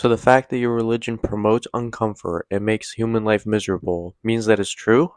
So the fact that your religion promotes uncomfort and makes human life miserable means that it's true?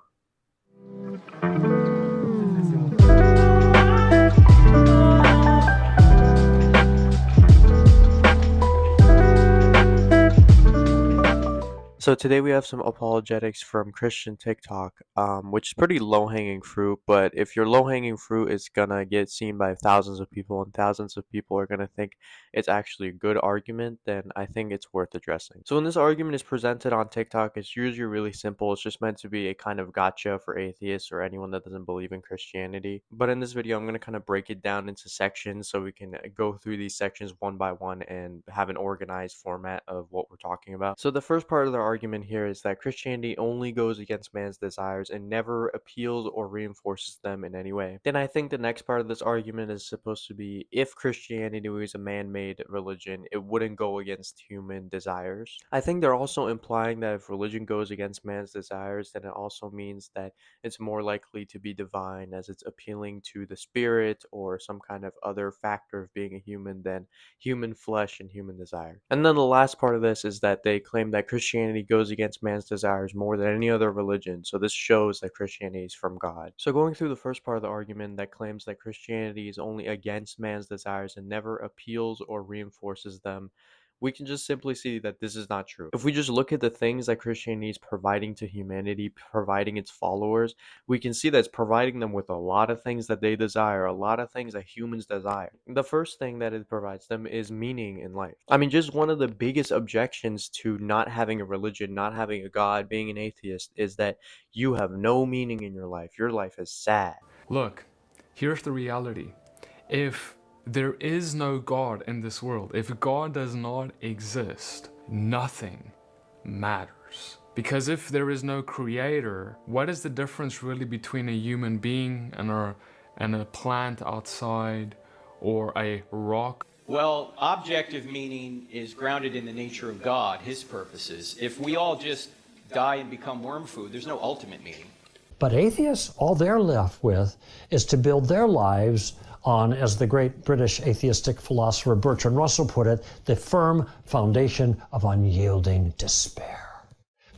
So today we have some apologetics from Christian TikTok, which is pretty low-hanging fruit, but if your low-hanging fruit is gonna get seen by thousands of people and thousands of people are gonna think it's actually a good argument, then I think it's worth addressing. So when this argument is presented on TikTok, it's usually really simple. It's just meant to be a kind of gotcha for atheists or anyone that doesn't believe in Christianity. But in this video, I'm gonna kind of break it down into sections so we can go through these sections one by one and have an organized format of what we're talking about. So the first part of the argument here is that Christianity only goes against man's desires and never appeals or reinforces them in any way. Then I think the next part of this argument is supposed to be if Christianity was a man-made religion, it wouldn't go against human desires. I think they're also implying that if religion goes against man's desires, then it also means that it's more likely to be divine as it's appealing to the spirit or some kind of other factor of being a human than human flesh and human desire. And then the last part of this is that they claim that Christianity goes against man's desires more than any other religion, so this shows that Christianity is from God. So going through the first part of the argument that claims that Christianity is only against man's desires and never appeals or reinforces them, we can just simply see that this is not true. If we just look at the things that Christianity is providing to humanity, providing its followers, we can see that it's providing them with a lot of things that they desire, a lot of things that humans desire. The first thing that it provides them is meaning in life. I mean, just one of the biggest objections to not having a religion, not having a God, being an atheist, is that you have no meaning in your life. Your life is sad. Look, here's the reality. If there is no God in this world, if God does not exist, nothing matters. Because if there is no creator, what is the difference really between a human being and a plant outside or a rock? Well, objective meaning is grounded in the nature of God, His purposes. If we all just die and become worm food, there's no ultimate meaning. But atheists, all they're left with is to build their lives on, as the great British atheistic philosopher Bertrand Russell put it, the firm foundation of unyielding despair.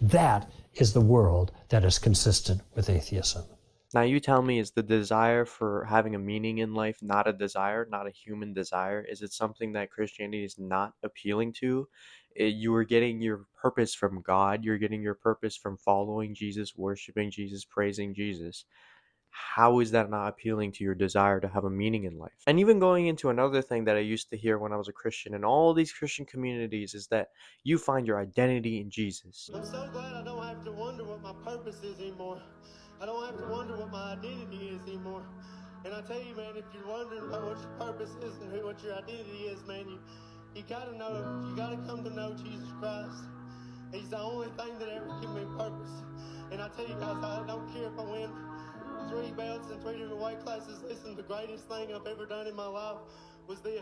That is the world that is consistent with atheism. Now you tell me, is the desire for having a meaning in life not a desire, not a human desire? Is it something that Christianity is not appealing to? You are getting your purpose from God. You're getting your purpose from following Jesus, worshiping Jesus, praising Jesus. How is that not appealing to your desire to have a meaning in life? And even going into another thing that I used to hear when I was a Christian in all these Christian communities is that you find your identity in Jesus. I'm so glad I don't have to wonder what my purpose is anymore. I don't have to wonder what my identity is anymore. And I tell you, man, if you're wondering about what your purpose is and what your identity is, man, you gotta know, you gotta come to know Jesus Christ. He's the only thing that ever gives me purpose. And I tell you guys, I don't care if I win 3 belts in 3 different weight classes. Listen, the greatest thing I've ever done in my life was this.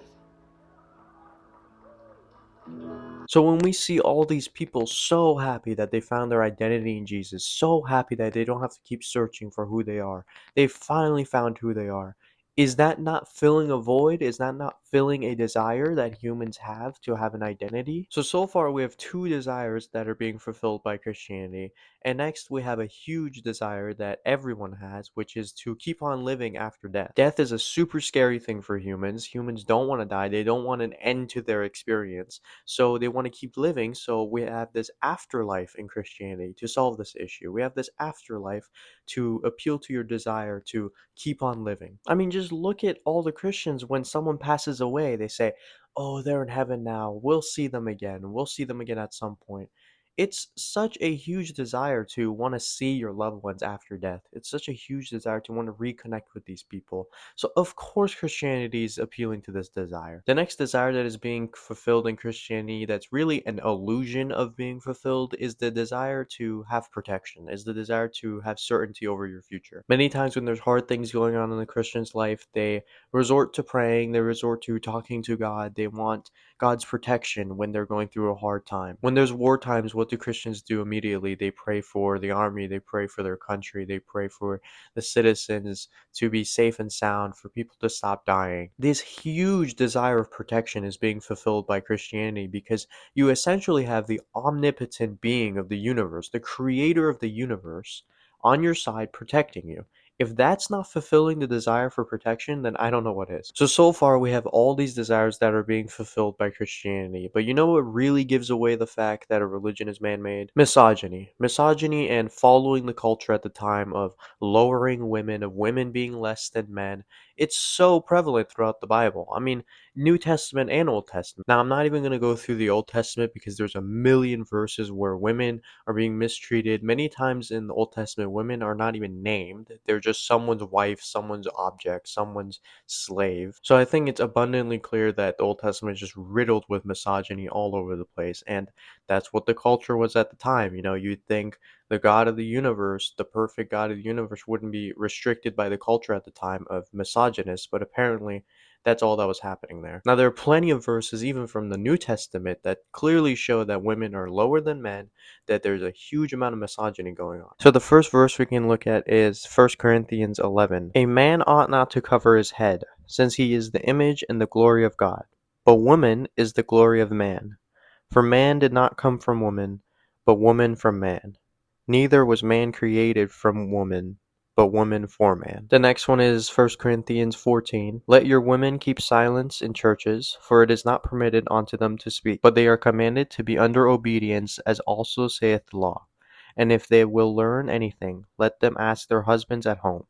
So when we see all these people so happy that they found their identity in Jesus, so happy that they don't have to keep searching for who they are, they finally found who they are. Is that not filling a void? Is that not filling a desire that humans have to have an identity? So far we have 2 desires that are being fulfilled by Christianity. And next we have a huge desire that everyone has, which is to keep on living after death. Death is a super scary thing for humans. Humans don't want to die. They don't want an end to their experience. So they want to keep living. So we have this afterlife in Christianity to solve this issue. We have this afterlife to appeal to your desire to keep on living. I mean, just look at all the Christians. When someone passes away, they say, oh, they're in heaven now. We'll see them again. We'll see them again at some point. It's such a huge desire to want to see your loved ones after death. It's such a huge desire to want to reconnect with these people. So of course Christianity is appealing to this desire. The next desire that is being fulfilled in Christianity that's really an illusion of being fulfilled is the desire to have protection, is the desire to have certainty over your future. Many times when there's hard things going on in the Christian's life, they resort to praying, they resort to talking to God, they want God's protection when they're going through a hard time. When there's war times, what do Christians do immediately? They pray for the army, they pray for their country, they pray for the citizens to be safe and sound, for people to stop dying. This huge desire of protection is being fulfilled by Christianity because you essentially have the omnipotent being of the universe, the creator of the universe, on your side protecting you. If that's not fulfilling the desire for protection, then I don't know what is. So far we have all these desires that are being fulfilled by Christianity. But you know what really gives away the fact that a religion is man-made? Misogyny. Misogyny and following the culture at the time of lowering women, of women being less than men. It's so prevalent throughout the Bible. I mean, New Testament and Old Testament. Now, I'm not even going to go through the Old Testament because there's a million verses where women are being mistreated. Many times in the Old Testament, women are not even named. They're just someone's wife, someone's object, someone's slave. So I think it's abundantly clear that the Old Testament is just riddled with misogyny all over the place. And that's what the culture was at the time. You know, you'd think the God of the universe, the perfect God of the universe, wouldn't be restricted by the culture at the time of misogynists, but apparently that's all that was happening there. Now, there are plenty of verses, even from the New Testament, that clearly show that women are lower than men, that there's a huge amount of misogyny going on. So the first verse we can look at is 1 Corinthians 11. A man ought not to cover his head, since he is the image and the glory of God. But woman is the glory of man. For man did not come from woman, but woman from man. Neither was man created from woman, but woman for man. The next one is 1 Corinthians 14. Let your women keep silence in churches, for it is not permitted unto them to speak, but they are commanded to be under obedience, as also saith the law. And if they will learn anything, let them ask their husbands at home.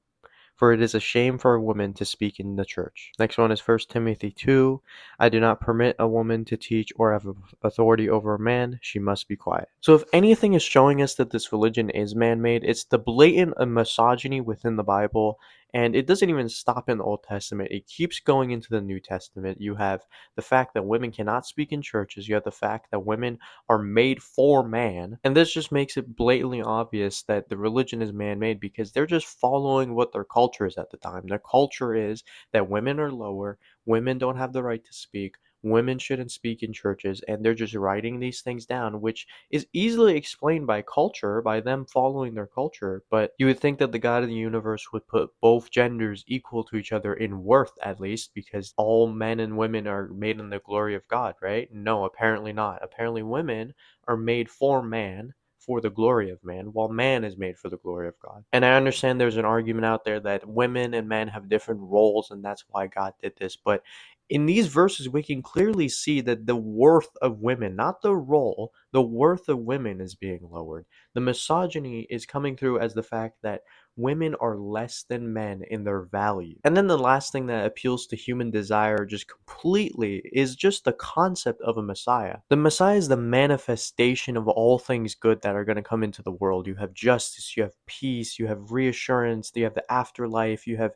For it is a shame for a woman to speak in the church. Next one is 1 Timothy 2. I do not permit a woman to teach or have authority over a man. She must be quiet. So if anything is showing us that this religion is man-made, it's the blatant misogyny within the Bible. And it doesn't even stop in the Old Testament. It keeps going into the New Testament. You have the fact that women cannot speak in churches. You have the fact that women are made for man. And this just makes it blatantly obvious that the religion is man-made because they're just following what their culture is at the time. Their culture is that women are lower, women don't have the right to speak, women shouldn't speak in churches, and they're just writing these things down, which is easily explained by culture, by them following their culture. But you would think that the God of the universe would put both genders equal to each other in worth, at least, because all men and women are made in the glory of God, right? No, apparently not. Apparently women are made for man, for the glory of man, while man is made for the glory of God. And I understand there's an argument out there that women and men have different roles and that's why God did this, but in these verses we can clearly see that the worth of women, not the role, the worth of women is being lowered. The misogyny is coming through as the fact that women are less than men in their value. And then the last thing that appeals to human desire just completely is just the concept of a Messiah. The Messiah is the manifestation of all things good that are going to come into the world. You have justice, you have peace, you have reassurance, you have the afterlife, you have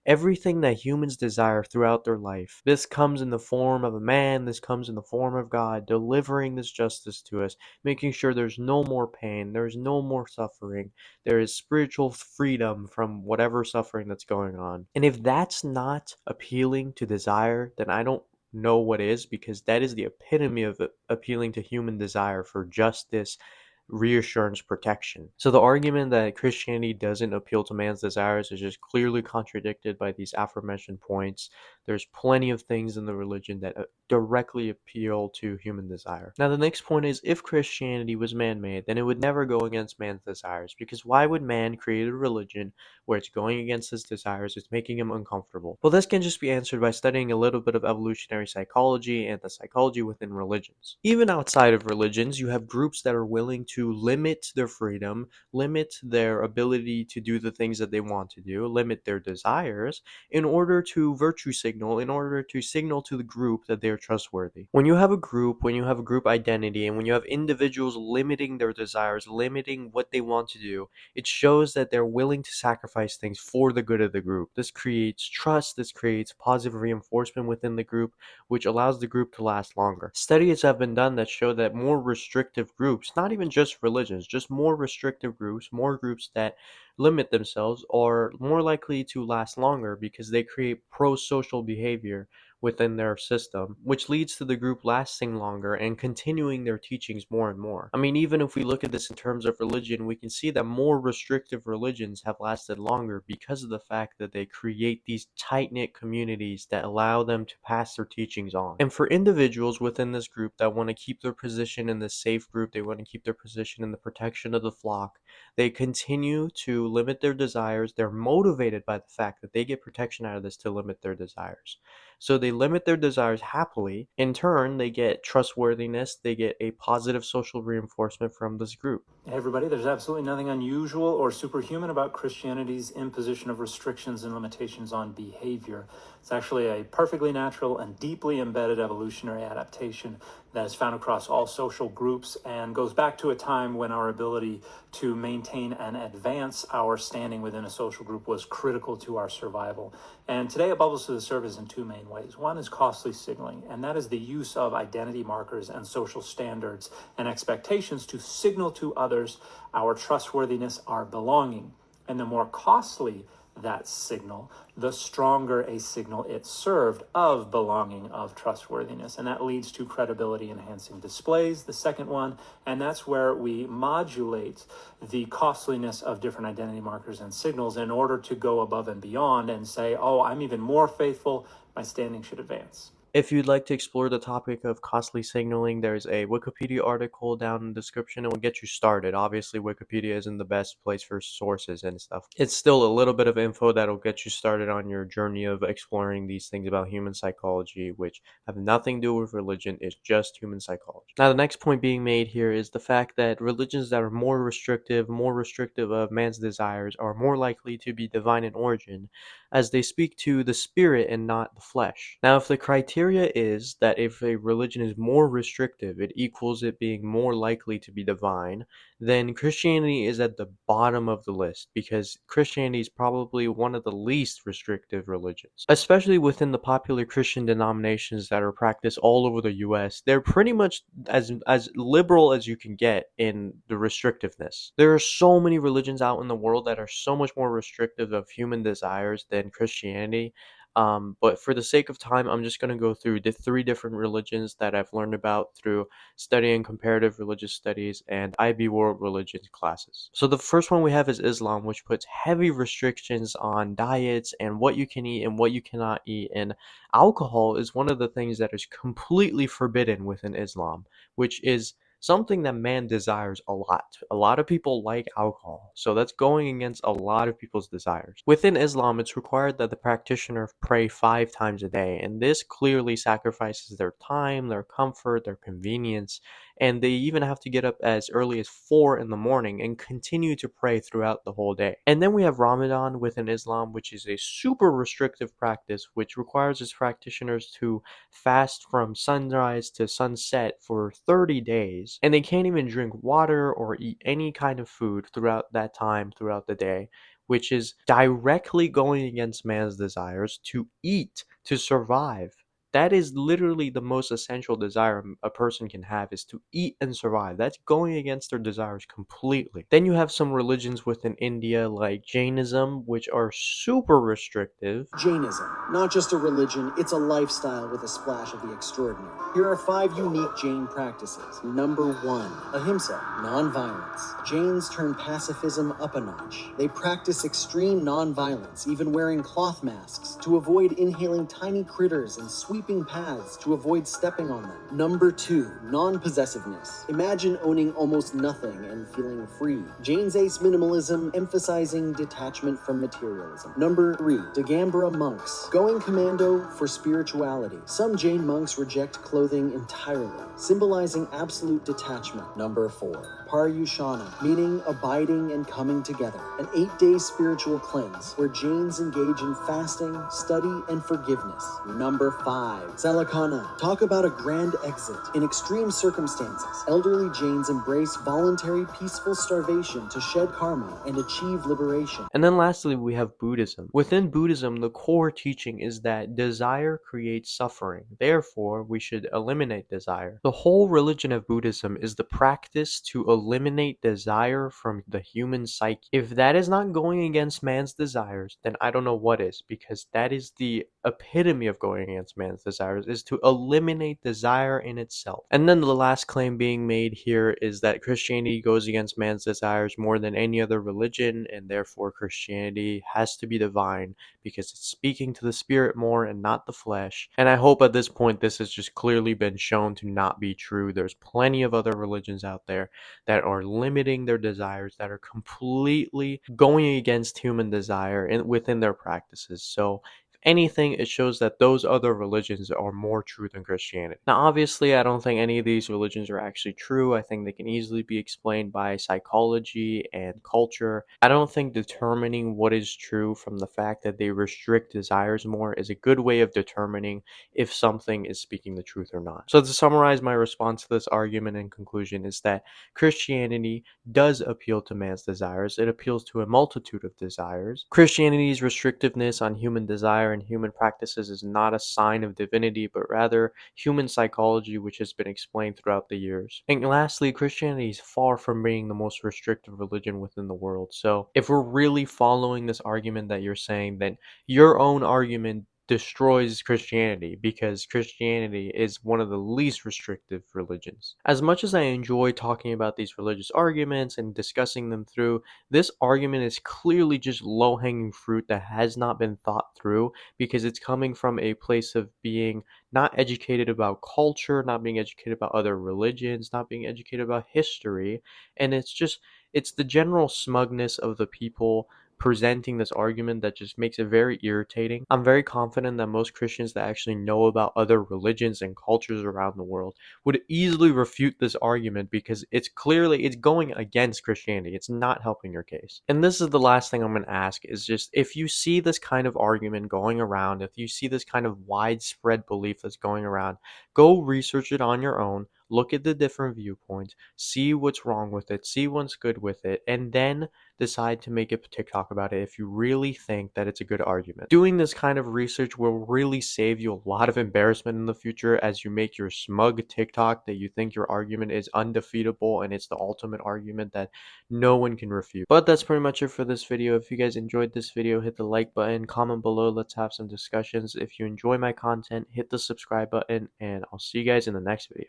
everything that humans desire throughout their life. This comes in the form of a man, this comes in the form of God, delivering this justice to us, making sure there's no more pain, there's no more suffering, there is spiritual freedom from whatever suffering that's going on. And if that's not appealing to desire, then I don't know what is, because that is the epitome of appealing to human desire for justice, reassurance, protection. So the argument that Christianity doesn't appeal to man's desires is just clearly contradicted by these aforementioned points. There's plenty of things in the religion that directly appeal to human desire. Now the next point is, if Christianity was man-made, then it would never go against man's desires, because why would man create a religion where it's going against his desires, it's making him uncomfortable? Well, this can just be answered by studying a little bit of evolutionary psychology and the psychology within religions. Even outside of religions, you have groups that are willing to limit their freedom, limit their ability to do the things that they want to do, limit their desires in order to virtue signal, in order to signal to the group that they're trustworthy. When you have a group, when you have a group identity, and when you have individuals limiting their desires, limiting what they want to do, it shows that they're willing to sacrifice things for the good of the group. This creates trust, this creates positive reinforcement within the group, which allows the group to last longer. Studies have been done that show that more restrictive groups, not even just religions, just more restrictive groups, more groups that limit themselves, are more likely to last longer because they create pro-social behavior within their system, which leads to the group lasting longer and continuing their teachings more and more. I mean, even if we look at this in terms of religion, we can see that more restrictive religions have lasted longer because of the fact that they create these tight-knit communities that allow them to pass their teachings on. And for individuals within this group that want to keep their position in the safe group, they want to keep their position in the protection of the flock, they continue to limit their desires. They're motivated by the fact that they get protection out of this to limit their desires. So they limit their desires happily. In turn, they get trustworthiness, they get a positive social reinforcement from this group. Hey everybody, there's absolutely nothing unusual or superhuman about Christianity's imposition of restrictions and limitations on behavior. It's actually a perfectly natural and deeply embedded evolutionary adaptation that is found across all social groups and goes back to a time when our ability to maintain and advance our standing within a social group was critical to our survival. And today it bubbles to the surface in two main ways. One is costly signaling, and that is the use of identity markers and social standards and expectations to signal to others our trustworthiness, our belonging. And the more costly that signal, the stronger a signal it served of belonging, of trustworthiness. And that leads to credibility enhancing displays, the second one. And that's where we modulate the costliness of different identity markers and signals in order to go above and beyond and say, oh, I'm even more faithful, my standing should advance. If you'd like to explore the topic of costly signaling, there's a Wikipedia article down in the description. It will get you started. Obviously, Wikipedia isn't the best place for sources and stuff. It's still a little bit of info that'll get you started on your journey of exploring these things about human psychology, which have nothing to do with religion. It's just human psychology. Now, the next point being made here is the fact that religions that are more restrictive of man's desires, are more likely to be divine in origin, as they speak to the spirit and not the flesh. Now, if the criteria is that if a religion is more restrictive, it equals it being more likely to be divine, then Christianity is at the bottom of the list, because Christianity is probably one of the least restrictive religions. Especially within the popular Christian denominations that are practiced all over the US, they're pretty much as liberal as you can get in the restrictiveness. There are so many religions out in the world that are so much more restrictive of human desires than Christianity. But for the sake of time, I'm just going to go through the 3 different religions that I've learned about through studying comparative religious studies and IB World Religions classes. So the first one we have is Islam, which puts heavy restrictions on diets and what you can eat and what you cannot eat. And alcohol is one of the things that is completely forbidden within Islam, which is something that man desires a lot. A lot of people like alcohol, so that's going against a lot of people's desires. Within Islam, it's required that the practitioner pray 5 times a day, and this clearly sacrifices their time, their comfort, their convenience, and they even have to get up as early as 4 in the morning and continue to pray throughout the whole day. And then we have Ramadan within Islam, which is a super restrictive practice, which requires its practitioners to fast from sunrise to sunset for 30 days, and they can't even drink water or eat any kind of food throughout that time, throughout the day, which is directly going against man's desires to eat, to survive. That is literally the most essential desire a person can have, is to eat and survive. That's going against their desires completely. Then you have some religions within India like Jainism, which are super restrictive. Jainism, not just a religion, it's a lifestyle with a splash of the extraordinary. Here are 5 unique Jain practices. Number 1, ahimsa, non-violence. Jains turn pacifism up a notch. They practice extreme non-violence, even wearing cloth masks to avoid inhaling tiny critters and sweeping paths to avoid stepping on them. Number 2, non-possessiveness. Imagine owning almost nothing and feeling free. Jain's ace minimalism, emphasizing detachment from materialism. Number 3, Digambara monks, going commando for spirituality. Some Jain monks reject clothing entirely, symbolizing absolute detachment. Number 4, Paryushana, meaning abiding and coming together. An 8-day spiritual cleanse where Jains engage in fasting, study, and forgiveness. Number 5, Salakana. Talk about a grand exit. In extreme circumstances, elderly Jains embrace voluntary peaceful starvation to shed karma and achieve liberation. And then lastly, we have Buddhism. Within Buddhism, the core teaching is that desire creates suffering. Therefore, we should eliminate desire. The whole religion of Buddhism is the practice to eliminate desire from the human psyche. If that is not going against man's desires, then I don't know what is, because that is the epitome of going against man's desires, is to eliminate desire in itself. And then the last claim being made here is that Christianity goes against man's desires more than any other religion, and therefore Christianity has to be divine because it's speaking to the spirit more and not the flesh. And I hope at this point this has just clearly been shown to not be true. There's plenty of other religions out there that are limiting their desires, that are completely going against human desire within their practices. So anything, it shows that those other religions are more true than Christianity. Now, obviously, I don't think any of these religions are actually true. I think they can easily be explained by psychology and culture. I don't think determining what is true from the fact that they restrict desires more is a good way of determining if something is speaking the truth or not. So to summarize my response to this argument and conclusion is that Christianity does appeal to man's desires. It appeals to a multitude of desires. Christianity's restrictiveness on human desire and human practices is not a sign of divinity, but rather human psychology, which has been explained throughout the years. And lastly, Christianity is far from being the most restrictive religion within the world. So if we're really following this argument that you're saying, then your own argument destroys Christianity, because Christianity is one of the least restrictive religions. As much as I enjoy talking about these religious arguments and discussing them through, this argument is clearly just low-hanging fruit that has not been thought through, because it's coming from a place of being not educated about culture, not being educated about other religions, not being educated about history, and it's the general smugness of the people presenting this argument that just makes it very irritating. I'm very confident that most Christians that actually know about other religions and cultures around the world would easily refute this argument, because it's going against Christianity. It's not helping your case. And this is the last thing I'm going to ask, is just, if you see this kind of argument going around, if you see this kind of widespread belief that's going around, go research it on your own. Look at the different viewpoints, see what's wrong with it, see what's good with it, and then decide to make a TikTok about it if you really think that it's a good argument. Doing this kind of research will really save you a lot of embarrassment in the future as you make your smug TikTok that you think your argument is undefeatable and it's the ultimate argument that no one can refute. But that's pretty much it for this video. If you guys enjoyed this video, hit the like button, comment below, let's have some discussions. If you enjoy my content, hit the subscribe button, and I'll see you guys in the next video.